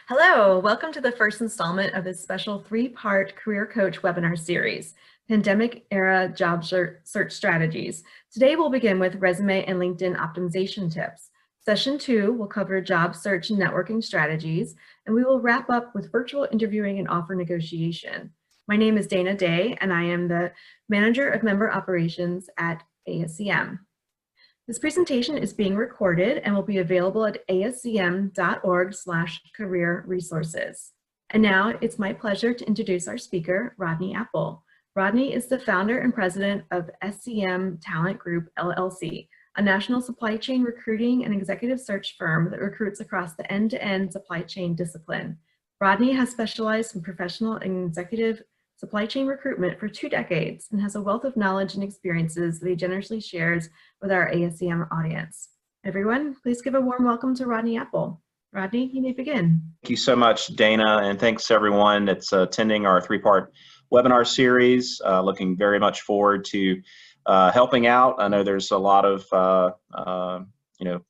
Hello, welcome to the first installment of this special three-part Career Coach webinar series, Pandemic Era Job Search Strategies. Today we'll begin with resume and LinkedIn optimization tips. Session 2 will cover job search and networking strategies, and we will wrap up with virtual interviewing and offer negotiation. My name is Dana Day, and I am the Manager of Member Operations at ASCM. This presentation is being recorded and will be available at ascm.org/career resources. And now it's my pleasure to introduce our speaker, Rodney Apple. Rodney is the founder and president of SCM Talent Group, LLC, a national supply chain recruiting and executive search firm that recruits across the end-to-end supply chain discipline. Rodney has specialized in professional and executive supply chain recruitment for 2 decades and has a wealth of knowledge and experiences that he generously shares with our ASCM audience. Everyone, please give a warm welcome to Rodney Apple. Rodney, you may begin. Thank you so much, Dana, and thanks everyone that's attending our three-part webinar series. Looking very much forward to helping out. I know there's a lot of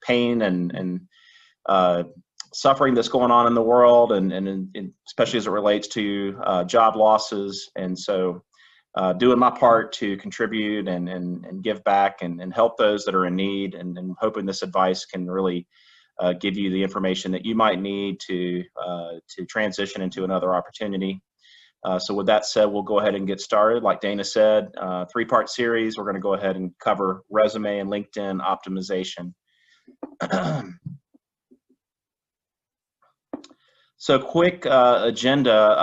pain and suffering that's going on in the world, and especially as it relates to job losses. And so doing my part to contribute and give back and help those that are in need, and hoping this advice can really give you the information that you might need to transition into another opportunity. So with that said, we'll go ahead and get started. Like Dana said, three-part series. We're going to go ahead and cover resume and LinkedIn optimization. So quick agenda,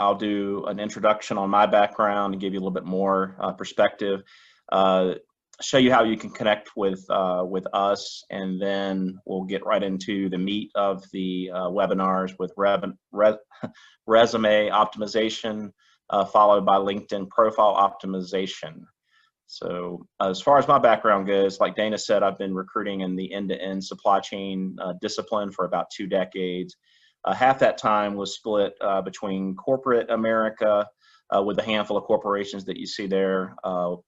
I'll do an introduction on my background and give you a little bit more perspective, show you how you can connect with us, and then we'll get right into the meat of the webinars with resume optimization, followed by LinkedIn profile optimization. So as far as my background goes, like Dana said, I've been recruiting in the end-to-end supply chain discipline for about 2 decades. Half that time was split between corporate America with a handful of corporations that you see there,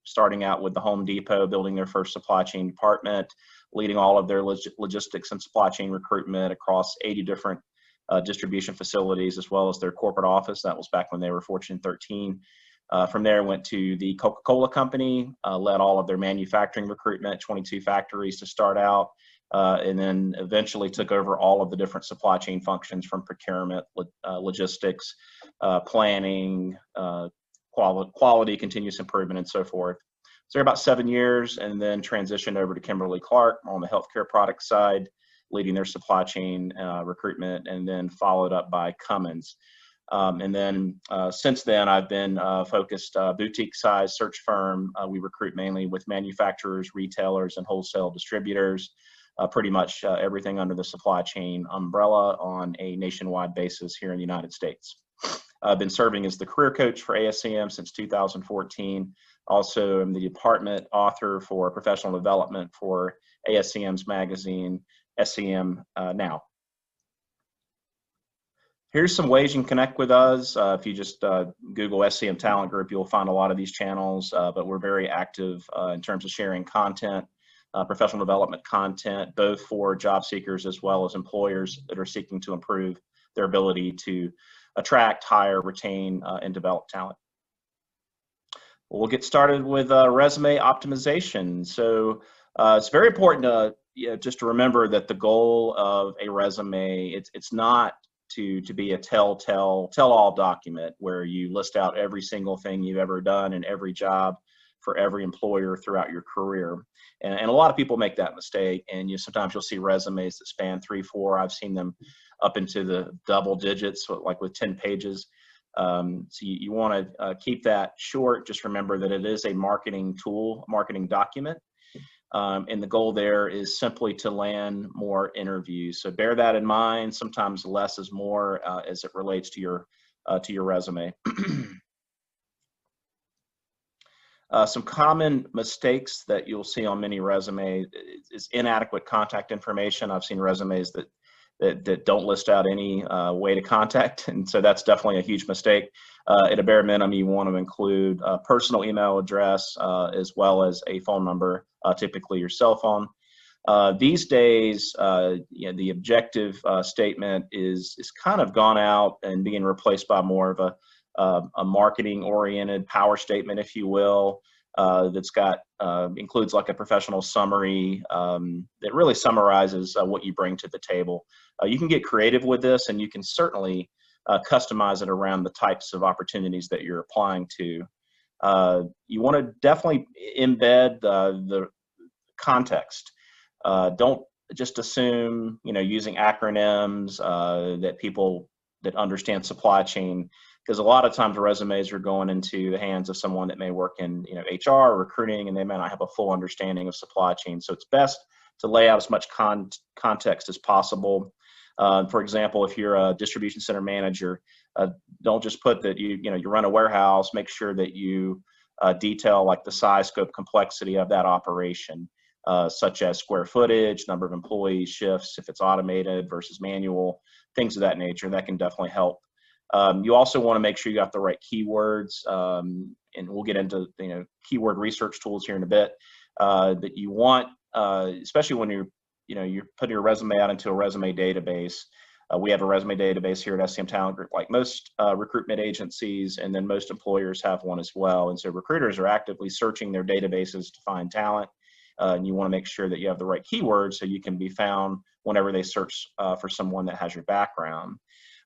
starting out with the Home Depot, building their first supply chain department, leading all of their logistics and supply chain recruitment across 80 different distribution facilities, as well as their corporate office. That was back when they were Fortune 13. From there, I went to the Coca-Cola Company, led all of their manufacturing recruitment, 22 factories to start out. And then eventually took over all of the different supply chain functions, from procurement, logistics, planning, quality, continuous improvement, and so forth. So about 7 years, and then transitioned over to Kimberly-Clark on the healthcare product side, leading their supply chain recruitment, and then followed up by Cummins. And then since then, I've been focused boutique size search firm. We recruit mainly with manufacturers, retailers, and wholesale distributors. Pretty much everything under the supply chain umbrella on a nationwide basis here in the United States. I've been serving as the career coach for ASCM since 2014. Also, I'm the department author for professional development for ASCM's magazine, SCM Now. Here's some ways you can connect with us. If you just Google SCM Talent Group, you'll find a lot of these channels, but we're very active in terms of sharing content. Professional development content, both for job seekers as well as employers that are seeking to improve their ability to attract, hire, retain, and develop talent. We'll get started with resume optimization. So it's very important just to remember that the goal of a resume, it's not to be a tell-all document where you list out every single thing you've ever done in every job for every employer throughout your career. And a lot of people make that mistake, and sometimes you'll see resumes that span 3, 4. I've seen them up into the double digits, like with 10 pages. So you want to keep that short. Just remember that it is a marketing tool, marketing document. And the goal there is simply to land more interviews. So bear that in mind. Sometimes less is more as it relates to your resume. Some common mistakes that you'll see on many resumes is inadequate contact information. I've seen resumes that don't list out any way to contact, and so that's definitely a huge mistake. At a bare minimum, you want to include a personal email address as well as a phone number, typically your cell phone. These days, the objective statement is kind of gone out and being replaced by more of a marketing-oriented power statement, if you will, that's got includes like a professional summary that really summarizes what you bring to the table. You can get creative with this, and you can certainly customize it around the types of opportunities that you're applying to. You want to definitely embed the context. Don't just assume, using acronyms that people that understand supply chain, because a lot of times resumes are going into the hands of someone that may work in, HR or recruiting, and they may not have a full understanding of supply chain. So it's best to lay out as much context as possible. For example, if you're a distribution center manager, don't just put that you run a warehouse. Make sure that you detail like the size, scope, complexity of that operation. Such as square footage, number of employees, shifts, if it's automated versus manual, things of that nature. That can definitely help. You also want to make sure you got the right keywords, and we'll get into keyword research tools here in a bit. That you want, especially when you're putting your resume out into a resume database. We have a resume database here at SCM Talent Group, like most recruitment agencies, and then most employers have one as well. And so recruiters are actively searching their databases to find talent. And you want to make sure that you have the right keywords so you can be found whenever they search for someone that has your background.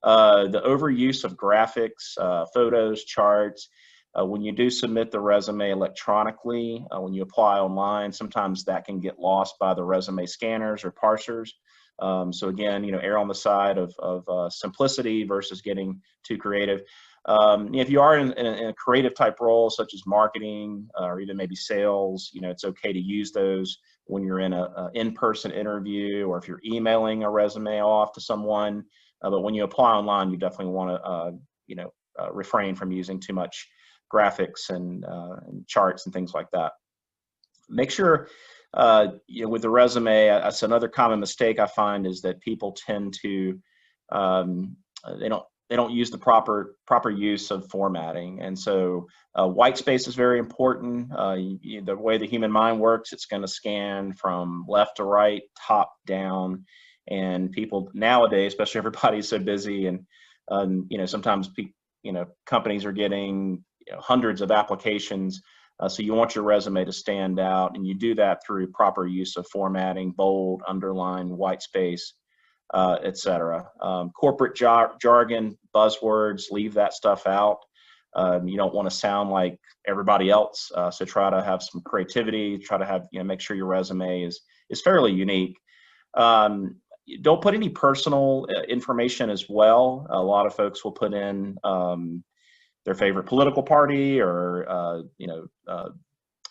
The overuse of graphics, photos, charts, when you do submit the resume electronically, when you apply online, sometimes that can get lost by the resume scanners or parsers. So again, err on the side of simplicity versus getting too creative. If you are in a creative type role, such as marketing or even maybe sales, it's okay to use those when you're in an in-person interview, or if you're emailing a resume off to someone. But when you apply online, you definitely want to, refrain from using too much graphics and charts and things like that. Make sure, with the resume, that's another common mistake I find, is that people tend to, they don't use the proper use of formatting. And so white space is very important. The way the human mind works, it's going to scan from left to right, top down. And people nowadays, especially everybody's so busy, and sometimes companies are getting hundreds of applications. So you want your resume to stand out, and you do that through proper use of formatting, bold, underline, white space, etc. Corporate jargon, buzzwords, leave that stuff out. You don't want to sound like everybody else, so try to have some creativity. Try to have make sure your resume is fairly unique. Don't put any personal information as well. A lot of folks will put in their favorite political party, or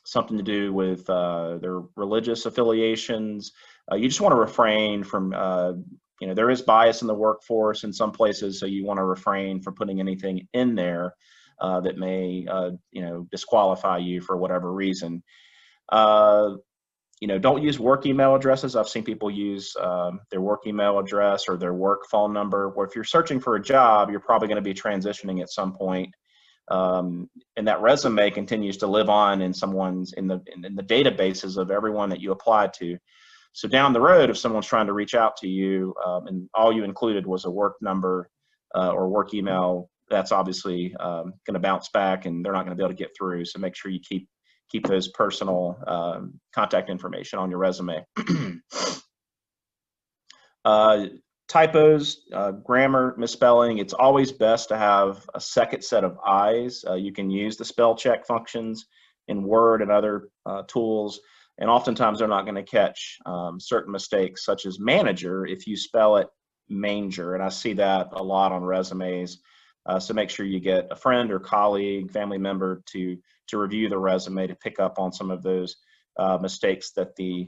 something to do with their religious affiliations. You just want to refrain from there is bias in the workforce in some places, so you want to refrain from putting anything in there that may disqualify you for whatever reason. Don't use work email addresses. I've seen people use their work email address or their work phone number. Or if you're searching for a job, you're probably going to be transitioning at some point, and that resume continues to live on in the databases of everyone that you applied to. So down the road, if someone's trying to reach out to you, and all you included was a work number or work email, that's obviously going to bounce back, and they're not going to be able to get through. So make sure you keep those personal contact information on your resume. Typos, grammar, misspelling, it's always best to have a second set of eyes. You can use the spell check functions in Word and other tools, and oftentimes they're not going to catch certain mistakes, such as manager if you spell it manger, and I see that a lot on resumes. So make sure you get a friend or colleague, family member to review the resume to pick up on some of those mistakes that the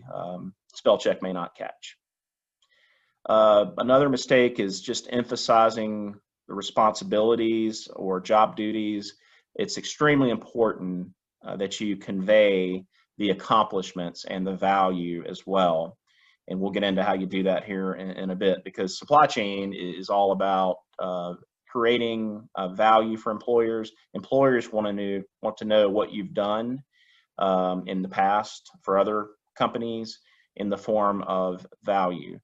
spell check may not catch. Another mistake is just emphasizing the responsibilities or job duties. It's extremely important that you convey the accomplishments and the value as well. And we'll get into how you do that here in a bit, because supply chain is all about creating value for employers. Employers want to know what you've done in the past for other companies, in the form of value.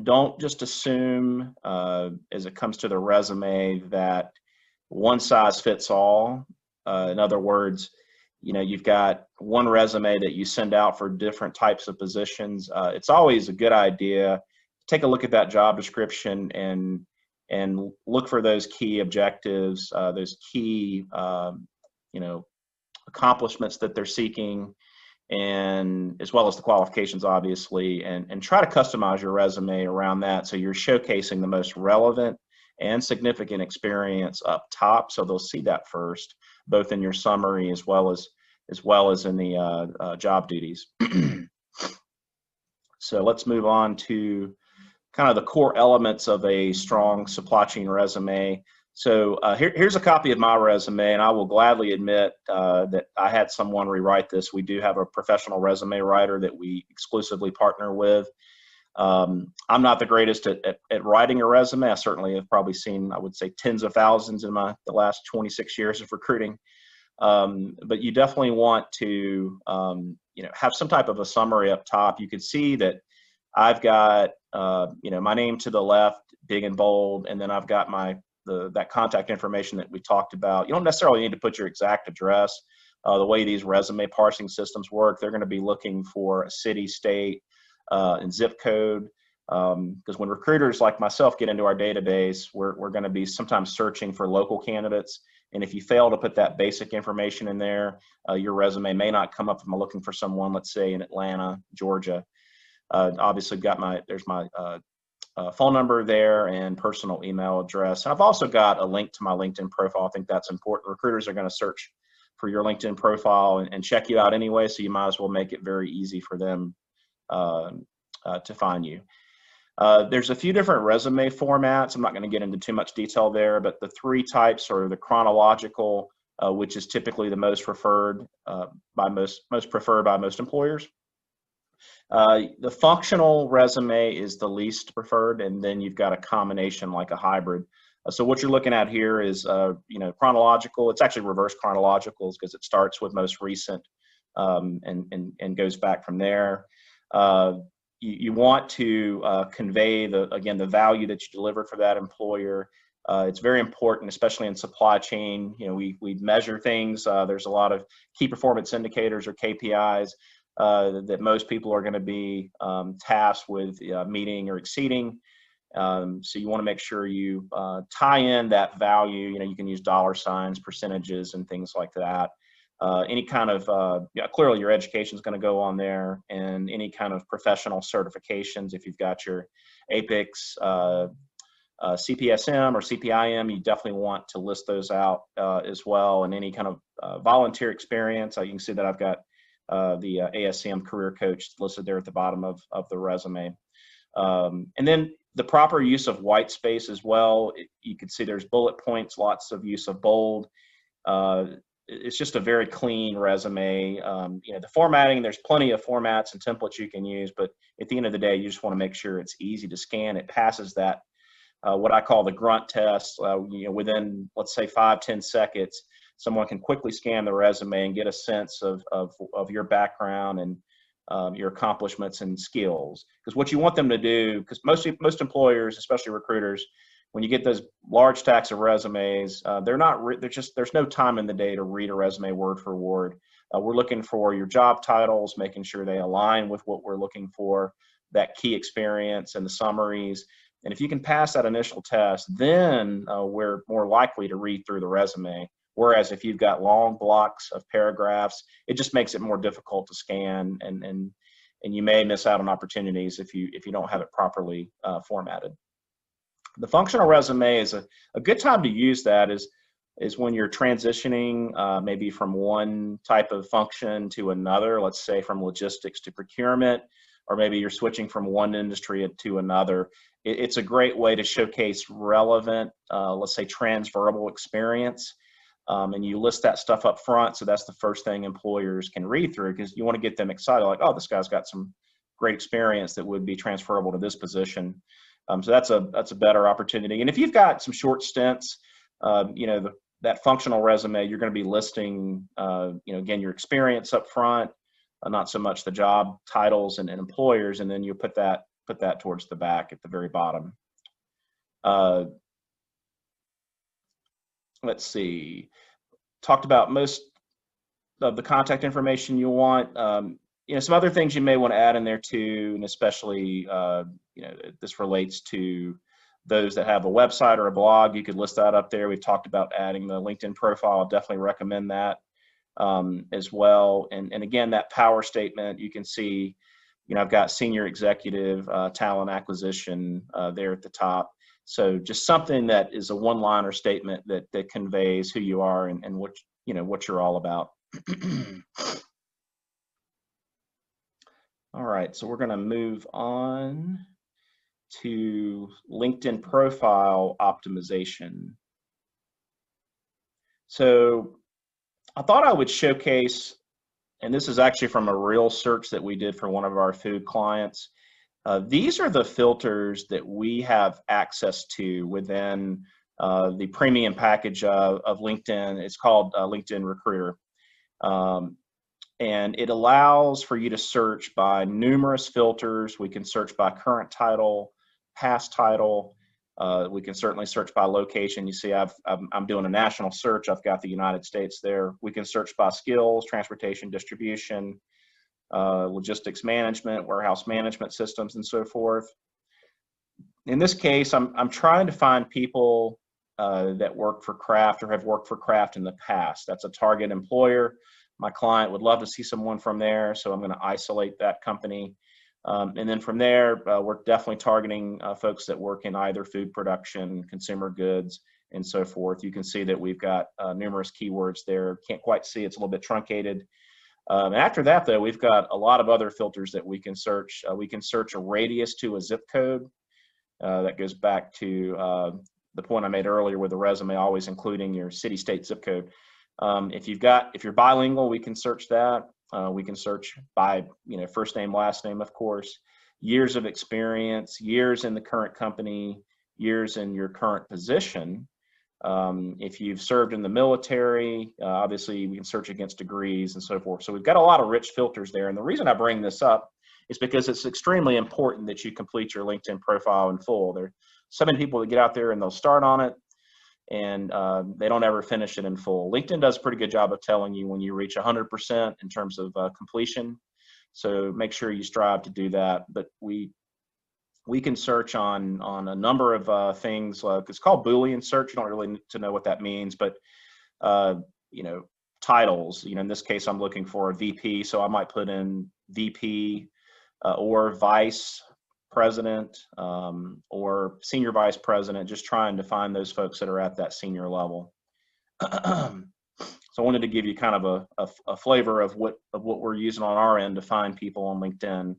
Don't just assume as it comes to the resume that one size fits all. In other words, you've got one resume that you send out for different types of positions. It's always a good idea to take a look at that job description and look for those key objectives, those key accomplishments that they're seeking, and as well as the qualifications, obviously, and try to customize your resume around that so you're showcasing the most relevant and significant experience up top, so they'll see that first, both in your summary as well as in the job duties. So let's move on to kind of the core elements of a strong supply chain resume. So here's a copy of my resume, and I will gladly admit that I had someone rewrite this. We do have a professional resume writer that we exclusively partner with. I'm not the greatest at writing a resume. I certainly have probably seen, I would say, tens of thousands in the last 26 years of recruiting. But you definitely want to have some type of a summary up top. You can see that I've got my name to the left, big and bold, and then I've got that contact information that we talked about. You don't necessarily need to put your exact address. The way these resume parsing systems work, they're going to be looking for a city, state, and zip code. Because when recruiters like myself get into our database, we're going to be sometimes searching for local candidates. And if you fail to put that basic information in there, your resume may not come up if I'm looking for someone, let's say, in Atlanta, Georgia. Obviously, there's my phone number there and personal email address. And I've also got a link to my LinkedIn profile. I think that's important. Recruiters are going to search for your LinkedIn profile and check you out anyway, so you might as well make it very easy for them to find you. There's a few different resume formats. I'm not going to get into too much detail there, but the three types are the chronological, which is typically the most preferred by most employers. The functional resume is the least preferred, and then you've got a combination like a hybrid. So what you're looking at here is, chronological. It's actually reverse chronological because it starts with most recent and goes back from there. You want to convey the value that you deliver for that employer. It's very important, especially in supply chain. We measure things. There's a lot of key performance indicators or KPIs that most people are going to be tasked with meeting or exceeding. So you want to make sure you tie in that value. You can use dollar signs, percentages, and things like that. Any kind of, clearly your education is going to go on there, and any kind of professional certifications. If you've got your APICS, CPSM, or CPIM, you definitely want to list those out as well. And any kind of volunteer experience. You can see that I've got the ASCM career coach listed there at the bottom of the resume. And then the proper use of white space as well. You can see there's bullet points, lots of use of bold. It's just a very clean resume. The formatting, there's plenty of formats and templates you can use, but at the end of the day, you just want to make sure it's easy to scan. It passes that, what I call the grunt test. Within, let's say, 5-10 seconds, someone can quickly scan the resume and get a sense of your background and your accomplishments and skills. Because what you want them to do, because most employers, especially recruiters, when you get those large stacks of resumes, there's no time in the day to read a resume word for word. We're looking for your job titles, making sure they align with what we're looking for, that key experience and the summaries. And if you can pass that initial test, then we're more likely to read through the resume. Whereas if you've got long blocks of paragraphs, it just makes it more difficult to scan, and you may miss out on opportunities if you don't have it properly formatted. The functional resume is a good time to use that is when you're transitioning maybe from one type of function to another, let's say from logistics to procurement, or maybe you're switching from one industry to another. It's a great way to showcase relevant, let's say, transferable experience. And you list that stuff up front, so that's the first thing employers can read through, because you want to get them excited, like, oh, this guy's got some great experience that would be transferable to this position. So that's a better opportunity. And if you've got some short stints, that functional resume, you're going to be listing, again, your experience up front, not so much the job titles and employers, and then you put that towards the back at the very bottom. Let's see. Talked about most of the contact information you want. Some other things you may want to add in there too, and especially this relates to those that have a website or a blog. You could list that up there. We've talked about adding the LinkedIn profile. I'll definitely recommend that as well. And again, that power statement, you can see, I've got senior executive talent acquisition there at the top. So just something that is a one-liner statement that conveys who you are and what you're all about. All right, so we're going to move on to LinkedIn profile optimization. So I thought I would showcase, and this is actually from a real search that we did for one of our food clients. These are the filters that we have access to within the premium package of LinkedIn. It's called LinkedIn Recruiter. And it allows for you to search by numerous filters. We can search by current title, past title. We can certainly search by location. You see, I'm doing a national search. I've got the United States there. We can search by skills, transportation, distribution, logistics management, warehouse management systems, and so forth. In this case, I'm trying to find people that work for Kraft or have worked for Kraft in the past. That's a target employer. My client would love to see someone from there, so I'm going to isolate that company. And then from there, we're definitely targeting folks that work in either food production, consumer goods, and so forth. You can see that we've got numerous keywords there. Can't quite see, it's a little bit truncated. After that, though, we've got a lot of other filters that we can search. We can search a radius to a zip code. That goes back to the point I made earlier with the resume, always including your city, state, zip code. If you're bilingual, we can search that. We can search by first name, last name, of course, years of experience, years in the current company, years in your current position. If you've served in the military, obviously we can search against degrees and so forth. So we've got a lot of rich filters there. And the reason I bring this up is because it's extremely important that you complete your LinkedIn profile in full. There are so many people that get out there and they'll start on it and they don't ever finish it in full. LinkedIn does a pretty good job of telling you when you reach 100% in terms of completion. So make sure you strive to do that. But we can search on a number of things. It's called Boolean search. You don't really need to know what that means, but titles. In this case, I'm looking for a VP, so I might put in VP or Vice President or Senior Vice President. Just trying to find those folks that are at that senior level. So I wanted to give you kind of a flavor of what we're using on our end to find people on LinkedIn.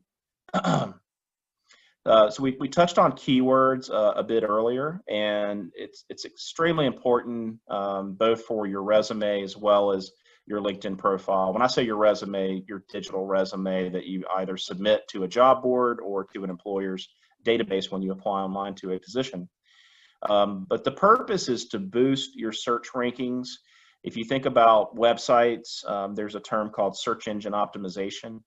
So we touched on keywords a bit earlier, and it's extremely important both for your resume as well as your LinkedIn profile. When I say your resume, your digital resume that you either submit to a job board or to an employer's database when you apply online to a position. But the purpose is to boost your search rankings. If you think about websites, there's a term called search engine optimization.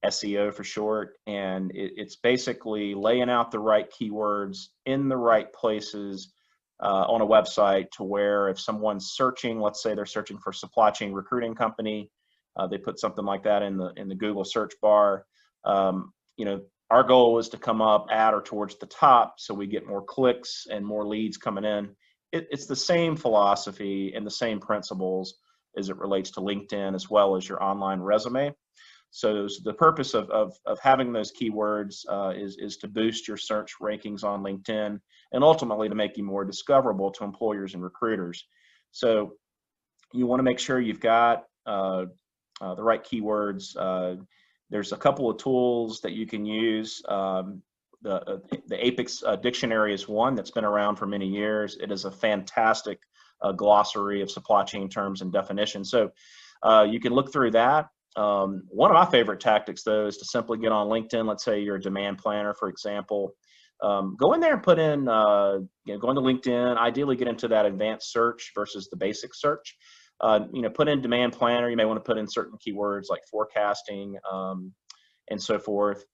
SEO for short, and it's basically laying out the right keywords in the right places on a website to where if someone's searching, let's say they're searching for supply chain recruiting company, they put something like that in the Google search bar. Our goal is to come up at or towards the top so we get more clicks and more leads coming in. It's the same philosophy and the same principles as it relates to LinkedIn as well as your online resume. So the purpose of having those keywords is to boost your search rankings on LinkedIn and ultimately to make you more discoverable to employers and recruiters. So you want to make sure you've got the right keywords. There's a couple of tools that you can use. The Apex Dictionary is one that's been around for many years. It is a fantastic glossary of supply chain terms and definitions. So you can look through that. One of my favorite tactics, though, is to simply get on LinkedIn. Let's say you're a demand planner, for example. Go in there and put in, go into LinkedIn, ideally get into that advanced search versus the basic search. put in demand planner. You may want to put in certain keywords like forecasting and so forth.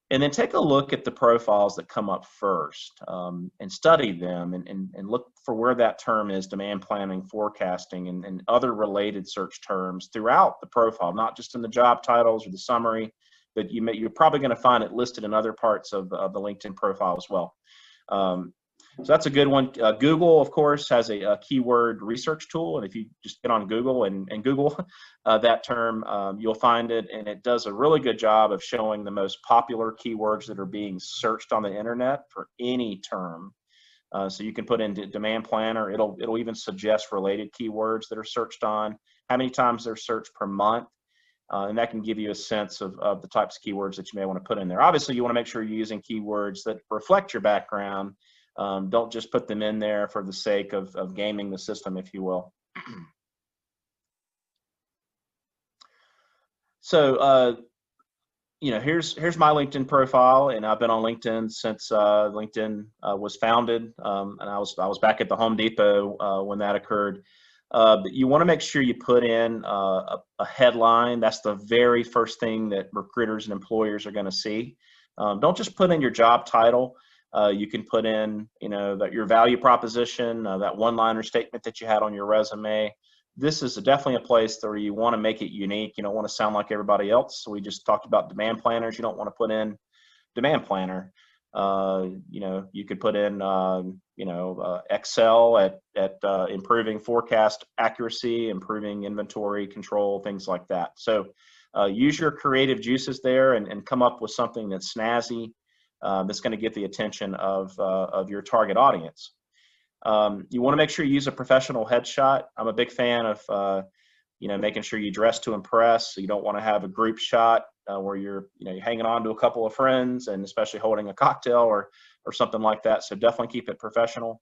And then take a look at the profiles that come up first and study them and look for where that term is, demand planning, forecasting, and other related search terms throughout the profile, not just in the job titles or the summary, but you're probably going to find it listed in other parts of the LinkedIn profile as well. So that's a good one. Google, of course, has a keyword research tool. And if you just get on Google and Google that term, you'll find it. And it does a really good job of showing the most popular keywords that are being searched on the internet for any term. So you can put in demand planner. It'll even suggest related keywords that are searched on, how many times they're searched per month. And that can give you a sense of the types of keywords that you may want to put in there. Obviously, you want to make sure you're using keywords that reflect your background. Don't just put them in there for the sake of gaming the system, if you will. So, here's my LinkedIn profile, and I've been on LinkedIn since LinkedIn was founded, and I was back at the Home Depot when that occurred. But you want to make sure you put in a headline. That's the very first thing that recruiters and employers are going to see. Don't just put in your job title. You can put in, that your value proposition, that one-liner statement that you had on your resume. This is definitely a place where you want to make it unique. You don't want to sound like everybody else. So we just talked about demand planners. You don't want to put in demand planner. You could put in, Excel at improving forecast accuracy, improving inventory control, things like that. So use your creative juices there and come up with something that's snazzy. That's going to get the attention of your target audience. You want to make sure you use a professional headshot. I'm a big fan of making sure you dress to impress. So you don't want to have a group shot where you're hanging on to a couple of friends and especially holding a cocktail or something like that. So definitely keep it professional.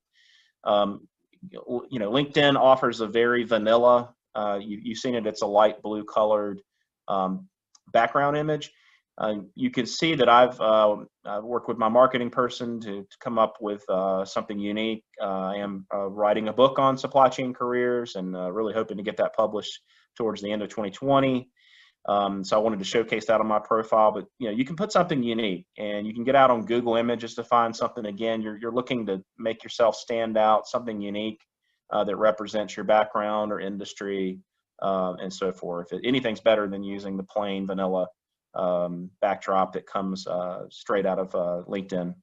LinkedIn offers a very vanilla. You've seen it. It's a light blue colored background image. You can see that I've worked with my marketing person to come up with something unique. I am writing a book on supply chain careers and really hoping to get that published towards the end of 2020. So I wanted to showcase that on my profile, but you can put something unique, and you can get out on Google Images to find something. Again, you're looking to make yourself stand out, something unique that represents your background or industry and so forth. Anything's better than using the plain vanilla backdrop that comes straight out of LinkedIn.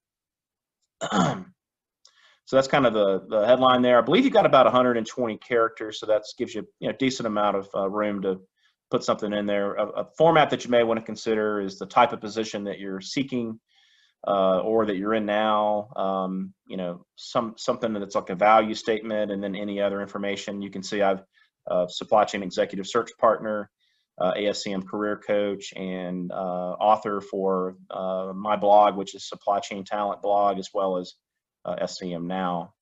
So that's kind of the headline there. I believe you've got about 120 characters, so that gives you a decent amount of room to put something in there. A format that you may want to consider is the type of position that you're seeking or that you're in now. Something that's like a value statement, and then any other information. You can see I've supply chain executive search partner, ASCM career coach, and author for my blog, which is Supply Chain Talent Blog, as well as SCM Now.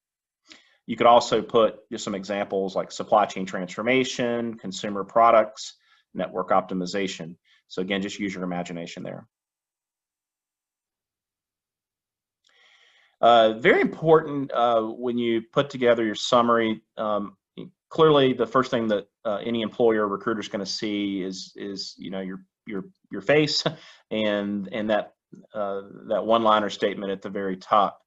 You could also put just some examples like supply chain transformation, consumer products, network optimization. So again, just use your imagination there. Very important when you put together your summary. Clearly, the first thing that any employer or recruiter is going to see is your face and that one-liner statement at the very top.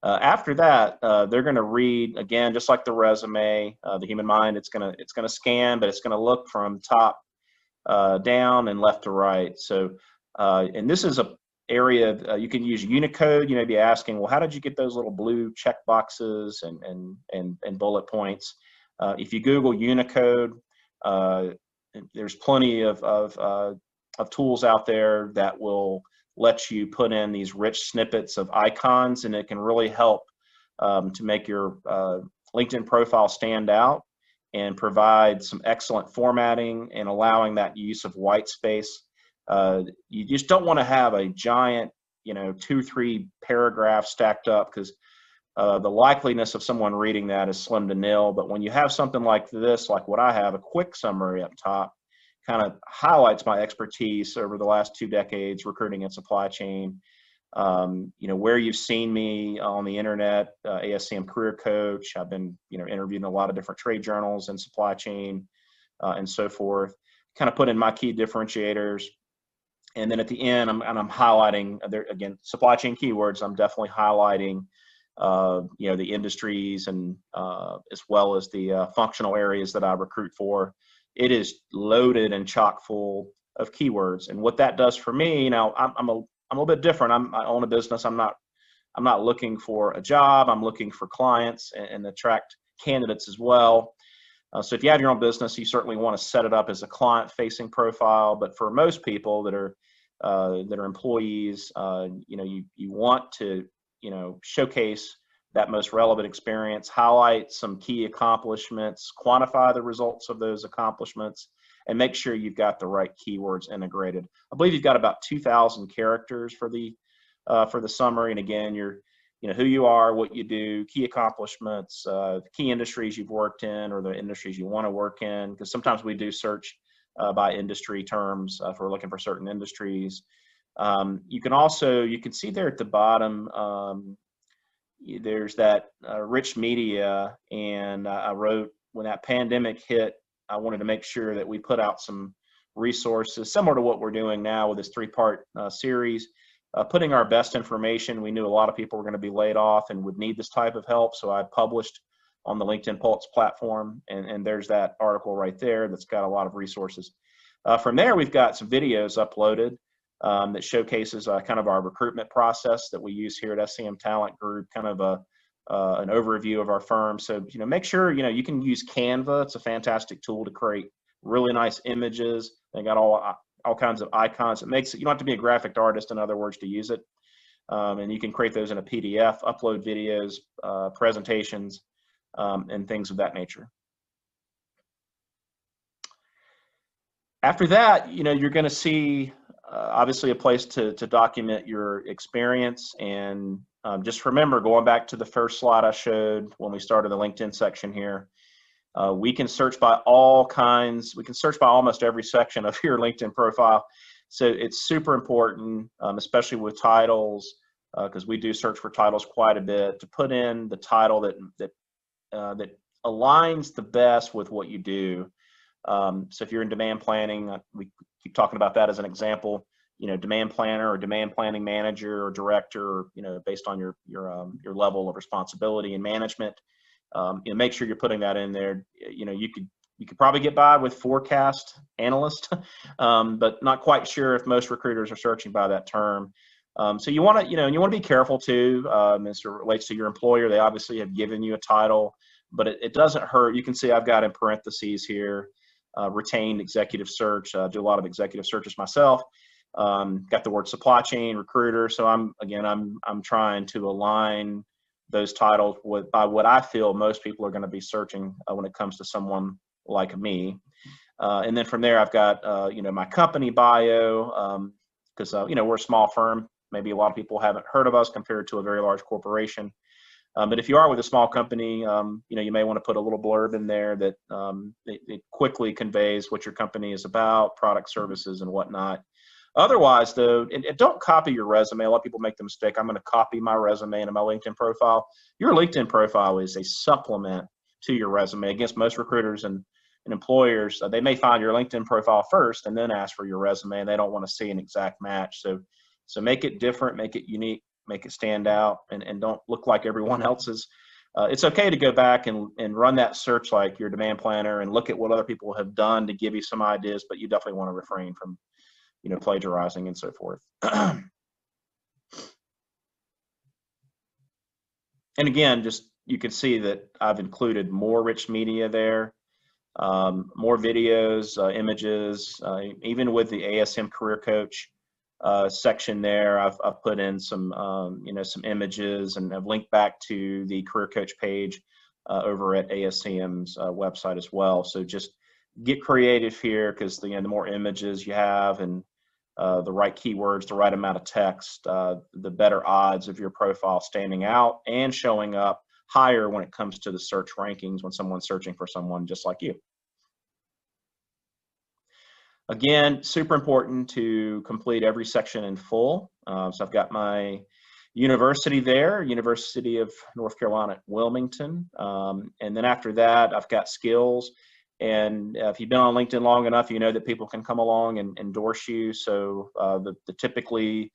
After that, they're going to read again, just like the resume. The human mind, it's going to scan, but it's going to look from top down and left to right. So, and this is a area you can use Unicode. You may be asking, well, how did you get those little blue check boxes and bullet points? If you Google Unicode, there's plenty of tools out there that will let you put in these rich snippets of icons, and it can really help to make your LinkedIn profile stand out and provide some excellent formatting and allowing that use of white space. You just don't want to have a giant, 2-3 paragraphs stacked up, because the likeliness of someone reading that is slim to nil. But when you have something like this, like what I have, a quick summary up top, kind of highlights my expertise over the last 2 decades recruiting and supply chain. You know, where you've seen me on the internet, ASCM Career Coach. I've been, you know, interviewed in a lot of different trade journals and supply chain and so forth. Kind of put in my key differentiators. And then at the end, I'm highlighting, there again, supply chain keywords. I'm definitely highlighting, you know, the industries and as well as the functional areas that I recruit for. It is loaded and chock full of keywords. And what that does for me, you know, I'm a little bit different. I own a business. I'm not looking for a job. I'm looking for clients and attract candidates as well. So if you have your own business, you certainly want to set it up as a client-facing profile. But for most people that are employees, you know, you want to, you know, showcase that most relevant experience, highlight some key accomplishments, quantify the results of those accomplishments, and make sure you've got the right keywords integrated. I believe you've got about 2,000 characters for the summary. And again, you know, who you are, what you do, key accomplishments, key industries you've worked in, or the industries you want to work in, because sometimes we do search by industry terms if we're looking for certain industries. You can see there at the bottom, there's that rich media, and I wrote, when that pandemic hit, I wanted to make sure that we put out some resources similar to what we're doing now with this 3-part series. Putting our best information. We knew a lot of people were going to be laid off and would need this type of help, so I published on the LinkedIn Pulse platform, and there's that article right there that's got a lot of resources. From there, we've got some videos uploaded that showcases kind of our recruitment process that we use here at SCM Talent Group, kind of an overview of our firm. So, you know, make sure, you know, you can use Canva. It's a fantastic tool to create really nice images. They got all kinds of icons. It makes it, you don't have to be a graphic artist, in other words, to use it. And you can create those in a PDF, upload videos, presentations, and things of that nature. After that, you know, you're going to see obviously a place to document your experience. And just remember, going back to the first slide I showed when we started the LinkedIn section here, we can search by all kinds. We can search by almost every section of your LinkedIn profile. So it's super important, especially with titles, because we do search for titles quite a bit, to put in the title that aligns the best with what you do. So if you're in demand planning, we keep talking about that as an example. You know, demand planner or demand planning manager or director, or, you know, based on your level of responsibility and management. You know, make sure you're putting that in there. You know, you could probably get by with forecast analyst, but not quite sure if most recruiters are searching by that term. So you want to, you know, and you want to be careful too, as it relates to your employer. They obviously have given you a title, but it doesn't hurt. You can see I've got in parentheses here, retained executive search. Do a lot of executive searches myself. Got the word supply chain recruiter. So I'm trying to align those titles by what I feel most people are going to be searching when it comes to someone like me. And then from there, I've got, you know, my company bio, because, you know, we're a small firm. Maybe a lot of people haven't heard of us compared to a very large corporation. But if you are with a small company, you know, you may want to put a little blurb in there that it quickly conveys what your company is about, product, services, and whatnot. Otherwise, though, and don't copy your resume. A lot of people make the mistake. I'm going to copy my resume into my LinkedIn profile. Your LinkedIn profile is a supplement to your resume. Against most recruiters and employers, they may find your LinkedIn profile first and then ask for your resume, and they don't want to see an exact match. So make it different, make it unique, make it stand out, and don't look like everyone else's. It's okay to go back and run that search like your demand planner and look at what other people have done to give you some ideas, but you definitely want to refrain from, you know, plagiarizing and so forth. And again, just you can see that I've included more rich media there, more videos, images, even with the ASM Career Coach section there. I've put in some, you know, some images, and I've linked back to the Career Coach page over at ASCM's website as well. So just get creative here, because the more images you have and the right keywords, the right amount of text, the better odds of your profile standing out and showing up higher when it comes to the search rankings when someone's searching for someone just like you. Again, super important to complete every section in full. So I've got my university there, University of North Carolina at Wilmington. And then after that, I've got skills. And if you've been on LinkedIn long enough, you know that people can come along and endorse you. So typically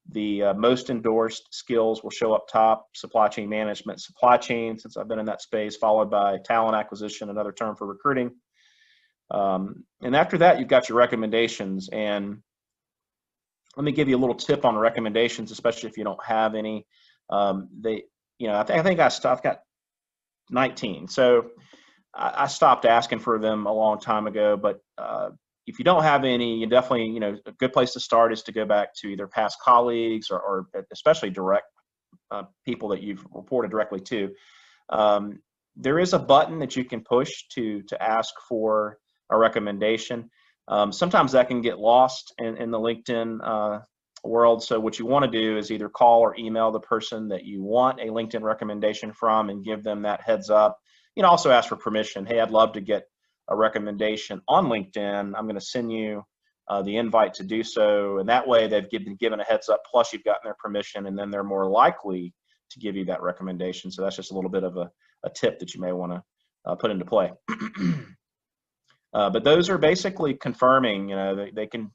the most endorsed skills will show up top: supply chain management, supply chain, since I've been in that space, followed by talent acquisition, another term for recruiting. And after that, you've got your recommendations. And let me give you a little tip on recommendations, especially if you don't have any. I think I've got 19. So I stopped asking for them a long time ago, but if you don't have any, you definitely, a good place to start is to go back to either past colleagues or especially direct people that you've reported directly to. There is a button that you can push to ask for a recommendation. Sometimes that can get lost in the LinkedIn world. So what you want to do is either call or email the person that you want a LinkedIn recommendation from and give them that heads up. Also ask for permission. Hey, I'd love to get a recommendation on LinkedIn. I'm going to send you the invite to do so. And that way they've been given a heads up, plus you've gotten their permission, and then they're more likely to give you that recommendation. So that's just a little bit of a tip that you may want to put into play. But those are basically confirming, they can,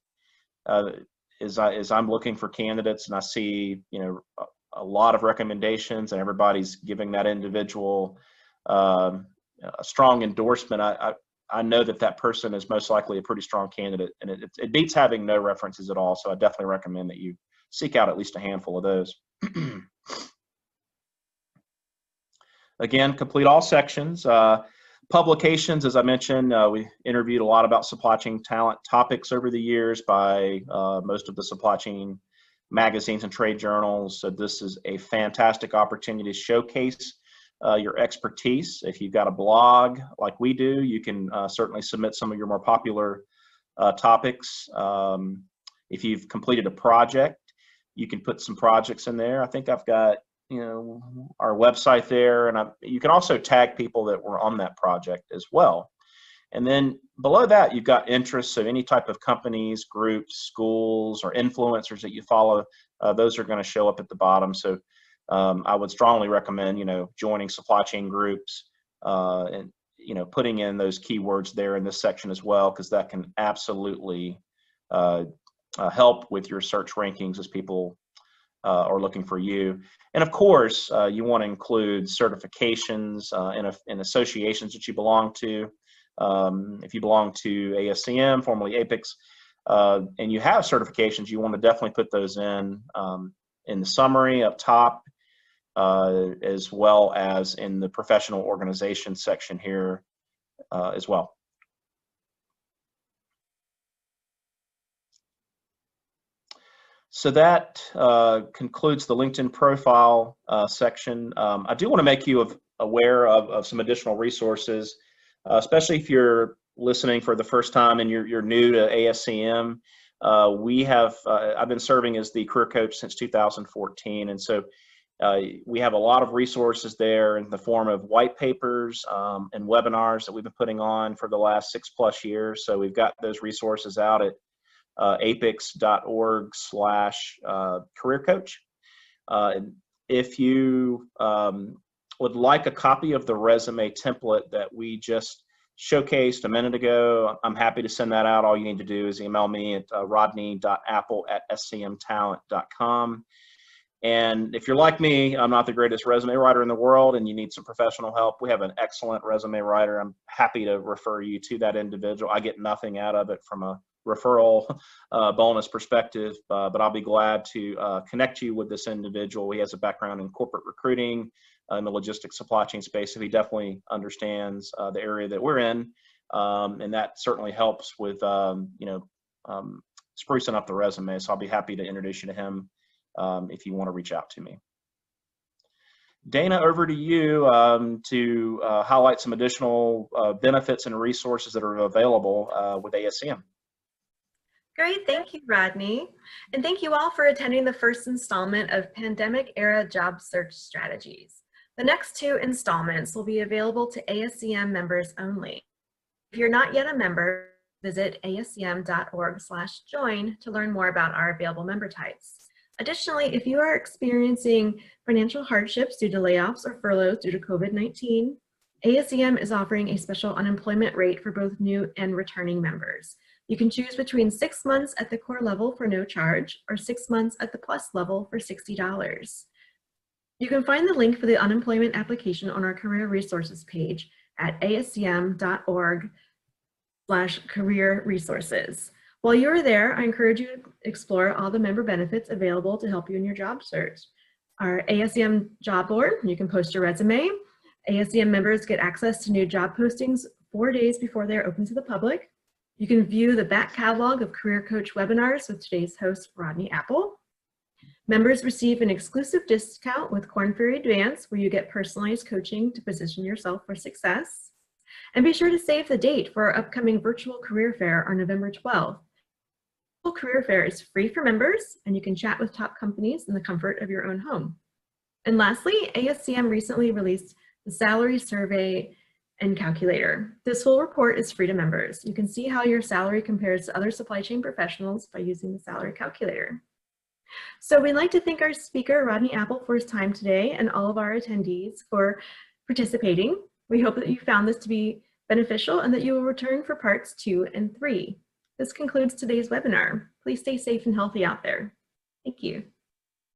as I'm looking for candidates and I see, a lot of recommendations and everybody's giving that individual a strong endorsement, I know that person is most likely a pretty strong candidate, and it beats having no references at all. So I definitely recommend that you seek out at least a handful of those. Again, complete all sections. Publications, as I mentioned, we interviewed a lot about supply chain talent topics over the years by most of the supply chain magazines and trade journals. So this is a fantastic opportunity to showcase your expertise. If you've got a blog like we do, you can certainly submit some of your more popular topics. If you've completed a project, you can put some projects in there. I think I've got our website there, and you can also tag people that were on that project as well. And then below that, you've got interests of any type of companies, groups, schools, or influencers that you follow. Those are going to show up at the bottom. So I would strongly recommend, joining supply chain groups and, putting in those keywords there in this section as well, because that can absolutely help with your search rankings as people are looking for you. And of course, you want to include certifications and associations that you belong to. If you belong to ASCM, formerly APICS, and you have certifications, you want to definitely put those in the summary up top, as well as in the professional organization section here as well. So that concludes the LinkedIn profile section. I do want to make you aware of some additional resources, especially if you're listening for the first time and you're new to ASCM. I've been serving as the career coach since 2014, and so we have a lot of resources there in the form of white papers and webinars that we've been putting on for the last 6+ years. So we've got those resources out at apics.org/career coach. If you would like a copy of the resume template that we just showcased a minute ago, I'm happy to send that out. All you need to do is email me at rodney.apple@scmtalent.com. And if you're like me, I'm not the greatest resume writer in the world and you need some professional help, we have an excellent resume writer. I'm happy to refer you to that individual. I get nothing out of it from a referral bonus perspective, but I'll be glad to connect you with this individual. He has a background in corporate recruiting in the logistics supply chain space, so he definitely understands the area that we're in, and that certainly helps with sprucing up the resume. So I'll be happy to introduce you to him if you want to reach out to me. Dana, over to you to highlight some additional benefits and resources that are available with ASCM. Great, thank you, Rodney. And thank you all for attending the first installment of Pandemic Era Job Search Strategies. The next 2 installments will be available to ASCM members only. If you're not yet a member, visit ascm.org/join to learn more about our available member types. Additionally, if you are experiencing financial hardships due to layoffs or furloughs due to COVID-19, ASEM is offering a special unemployment rate for both new and returning members. You can choose between 6 months at the core level for no charge or 6 months at the plus level for $60. You can find the link for the unemployment application on our career resources page at asem.org/career resources. While you are there, I encourage you to explore all the member benefits available to help you in your job search. Our ASEM job board, you can post your resume. ASEM members get access to new job postings 4 days before they're open to the public. You can view the back catalog of Career Coach webinars with today's host, Rodney Apple. Members receive an exclusive discount with Korn Ferry Advance, where you get personalized coaching to position yourself for success. And be sure to save the date for our upcoming virtual career fair on November 12th. The career fair is free for members, and you can chat with top companies in the comfort of your own home. And lastly, ASEM recently released the salary survey and calculator. This full report is free to members. You can see how your salary compares to other supply chain professionals by using the salary calculator. So we'd like to thank our speaker, Rodney Apple, for his time today and all of our attendees for participating. We hope that you found this to be beneficial and that you will return for parts 2 and 3. This concludes today's webinar. Please stay safe and healthy out there. Thank you.